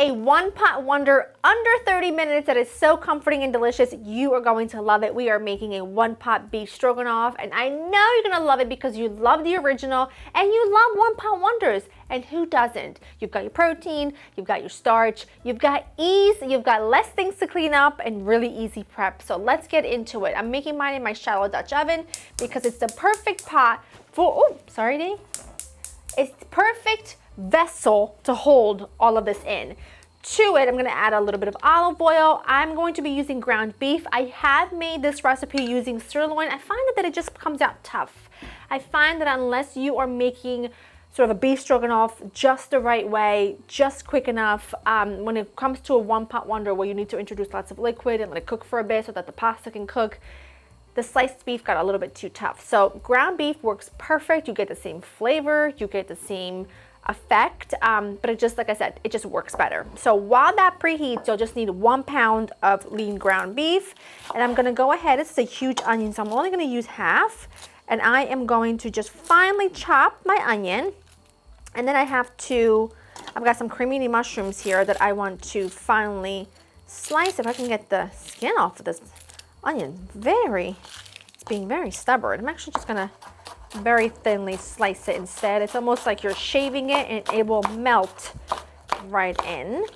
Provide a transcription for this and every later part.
A one-pot wonder under 30 minutes that is so comforting and delicious. You are going to love it. We are making a one-pot beef stroganoff, and I know you're gonna love it because you love the original and you love one-pot wonders. And who doesn't? You've got your protein, you've got your starch, you've got ease, you've got less things to clean up, and really easy prep. So let's get into it. I'm making mine in my shallow Dutch oven because it's the perfect pot for, oh, sorry, Dave. It's the perfect vessel to hold all of this in. To it, I'm going to add a little bit of olive oil. I'm going to be using ground beef. I have made this recipe using sirloin. I find that it just comes out tough. I find that unless you are making sort of a beef stroganoff just the right way, just quick enough, when it comes to a one-pot wonder where you need to introduce lots of liquid and let it cook for a bit so that the pasta can cook, the sliced beef got a little bit too tough. So ground beef works perfect. You get the same flavor, you get the same effect, but it just, like I said, it just works better. So while that preheats, you'll just need 1 pound of lean ground beef, and I'm gonna go ahead, this is a huge onion, so I'm only gonna use half, and I am going to just finely chop my onion, and then I've got some cremini mushrooms here that I want to finely slice. If I can get the skin off of this onion, it's being very stubborn. I'm actually just gonna very thinly slice it instead. It's almost like you're shaving it and it will melt right in.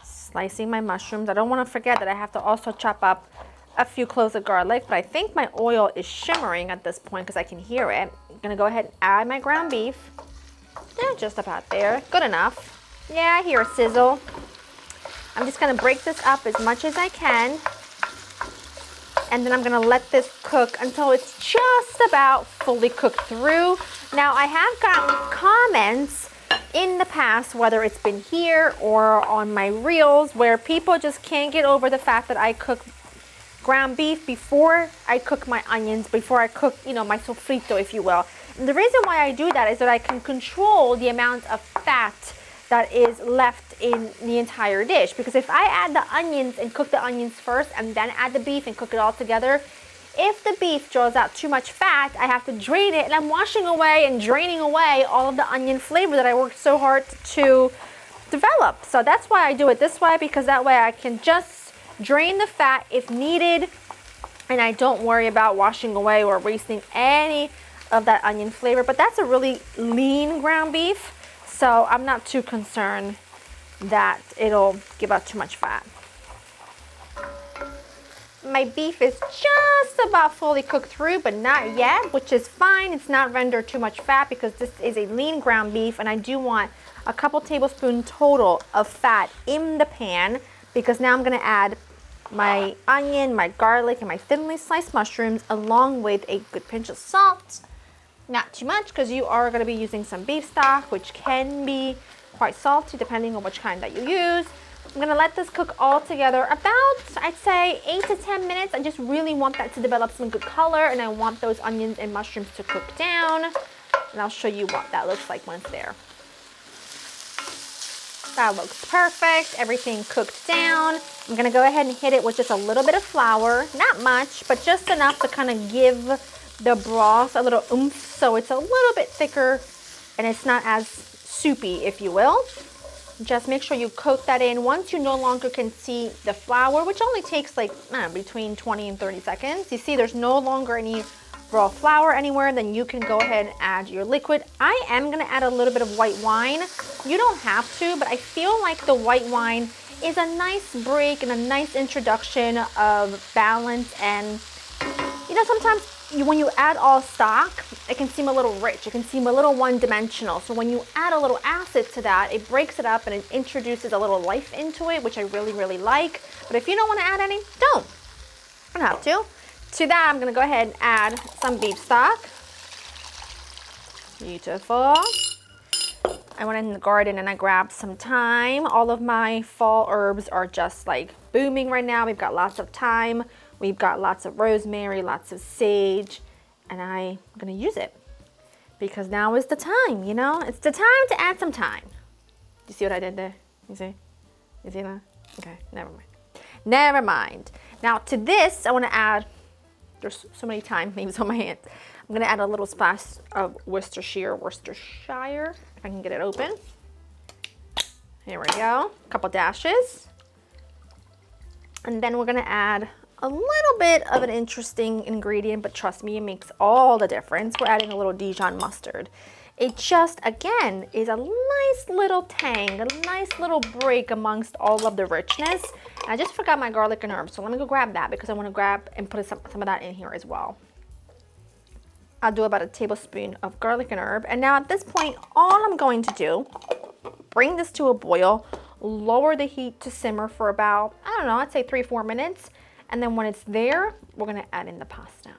Slicing my mushrooms. I don't want to forget that I have to also chop up a few cloves of garlic, but I think my oil is shimmering at this point because I can hear it. I'm gonna go ahead and add my ground beef. Yeah, just about there. Good enough. Yeah, I hear a sizzle. I'm just gonna break this up as much as I can. And then I'm gonna let this cook until it's just about fully cooked through. Now, I have gotten comments in the past, whether it's been here or on my reels, where people just can't get over the fact that I cook ground beef before I cook my onions, before I cook, my sofrito, if you will. And the reason why I do that is that I can control the amount of fat that is left in the entire dish. Because if I add the onions and cook the onions first and then add the beef and cook it all together, if the beef draws out too much fat, I have to drain it, and I'm washing away and draining away all of the onion flavor that I worked so hard to develop. So that's why I do it this way, because that way I can just drain the fat if needed, and I don't worry about washing away or wasting any of that onion flavor. But that's a really lean ground beef, so I'm not too concerned that it'll give out too much fat. My beef is just about fully cooked through, but not yet, which is fine. It's not rendered too much fat because this is a lean ground beef, and I do want a couple tablespoons total of fat in the pan, because now I'm gonna add my onion, my garlic, and my thinly sliced mushrooms, along with a good pinch of salt. Not too much, because you are gonna be using some beef stock, which can be quite salty depending on which kind that you use. I'm gonna let this cook all together about, I'd say, 8 to 10 minutes. I just really want that to develop some good color, and I want those onions and mushrooms to cook down. And I'll show you what that looks like once there. That looks perfect. Everything cooked down. I'm gonna go ahead and hit it with just a little bit of flour. Not much, but just enough to kind of give the broth a little oomph, so it's a little bit thicker and it's not as soupy, if you will. Just make sure you coat that in. Once you no longer can see the flour, which only takes like between 20 and 30 seconds, you see there's no longer any raw flour anywhere, then you can go ahead and add your liquid. I am gonna add a little bit of white wine. You don't have to, but I feel like the white wine is a nice break and a nice introduction of balance. And sometimes when you add all stock, it can seem a little rich, it can seem a little one-dimensional. So when you add a little acid to that, it breaks it up and it introduces a little life into it, which I really, really like. But if you don't want to add any, don't. You don't have to. To that, I'm gonna go ahead and add some beef stock. Beautiful. I went in the garden and I grabbed some thyme. All of my fall herbs are just like booming right now. We've got lots of thyme. We've got lots of rosemary, lots of sage, and I'm gonna use it because now is the time, It's the time to add some thyme. You see what I did there? You see? You see that? Okay, never mind. Never mind. Now to this, I wanna add, there's so many thyme names on my hands. I'm gonna add a little splash of Worcestershire, if I can get it open. Here we go, a couple dashes. And then we're gonna add a little bit of an interesting ingredient, but trust me, it makes all the difference. We're adding a little Dijon mustard. It just, again, is a nice little tang, a nice little break amongst all of the richness. And I just forgot my garlic and herbs, so let me go grab that because I want to grab and put some of that in here as well. I'll do about a tablespoon of garlic and herb. And now at this point, all I'm going to do, bring this to a boil, lower the heat to simmer for about, I don't know, I'd say 3-4 minutes. And then when it's there, we're gonna add in the pasta.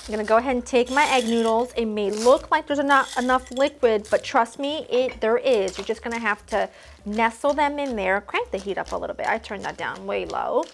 I'm gonna go ahead and take my egg noodles. It may look like there's not enough liquid, but trust me, there is. You're just gonna have to nestle them in there. Crank the heat up a little bit. I turned that down way low.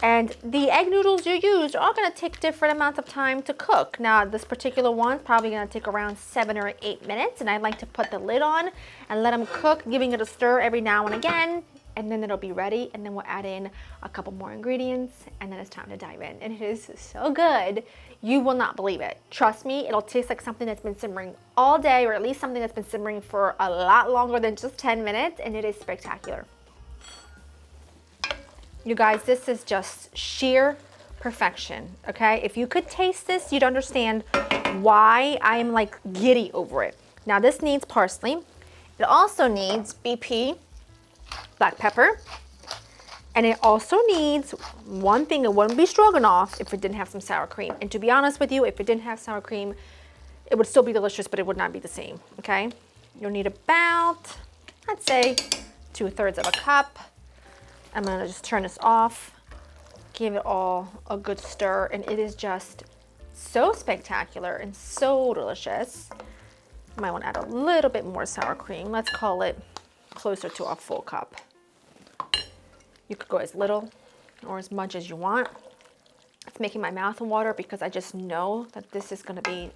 And the egg noodles you use are all gonna take different amounts of time to cook. Now, this particular one's probably gonna take around 7 or 8 minutes, and I like to put the lid on and let them cook, giving it a stir every now and again, and then it'll be ready, and then we'll add in a couple more ingredients, and then it's time to dive in. And it is so good, you will not believe it. Trust me, it'll taste like something that's been simmering all day, or at least something that's been simmering for a lot longer than just 10 minutes, and it is spectacular. You guys, this is just sheer perfection, okay? If you could taste this, you'd understand why I am like giddy over it. Now this needs parsley. It also needs BP, black pepper, and it also needs one thing. It wouldn't be stroganoff if it didn't have some sour cream. And to be honest with you, if it didn't have sour cream, it would still be delicious, but it would not be the same, okay? You'll need about, I'd say, 2/3 of a cup. I'm gonna just turn this off, give it all a good stir, and it is just so spectacular and so delicious. You might want to add a little bit more sour cream. Let's call it closer to a full cup. You could go as little or as much as you want. It's making my mouth water because I just know that this is gonna be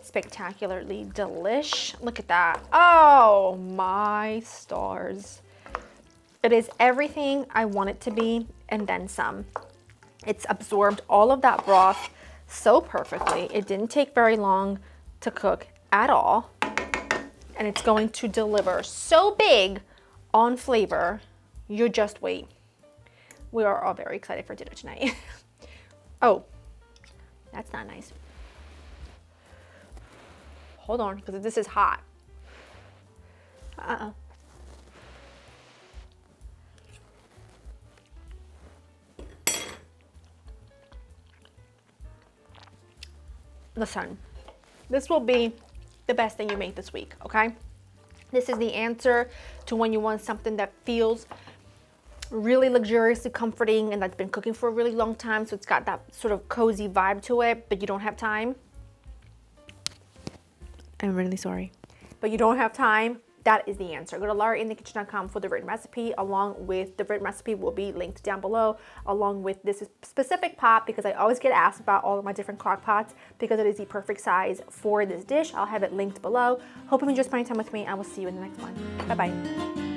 spectacularly delish. Look at that. Oh my stars. It is everything I want it to be and then some. It's absorbed all of that broth so perfectly. It didn't take very long to cook at all. And it's going to deliver so big on flavor. You just wait. We are all very excited for dinner tonight. Oh, that's not nice. Hold on, because this is hot. Listen, this will be the best thing you make this week, okay? This is the answer to when you want something that feels really luxuriously comforting and that's been cooking for a really long time, so it's got that sort of cozy vibe to it, but you don't have time. I'm really sorry, but you don't have time. That is the answer. Go to laurainthekitchen.com for the written recipe. Along with the written recipe will be linked down below, along with this specific pot, because I always get asked about all of my different crock pots because it is the perfect size for this dish. I'll have it linked below. Hope you enjoyed spending time with me. I will see you in the next one. Bye-bye.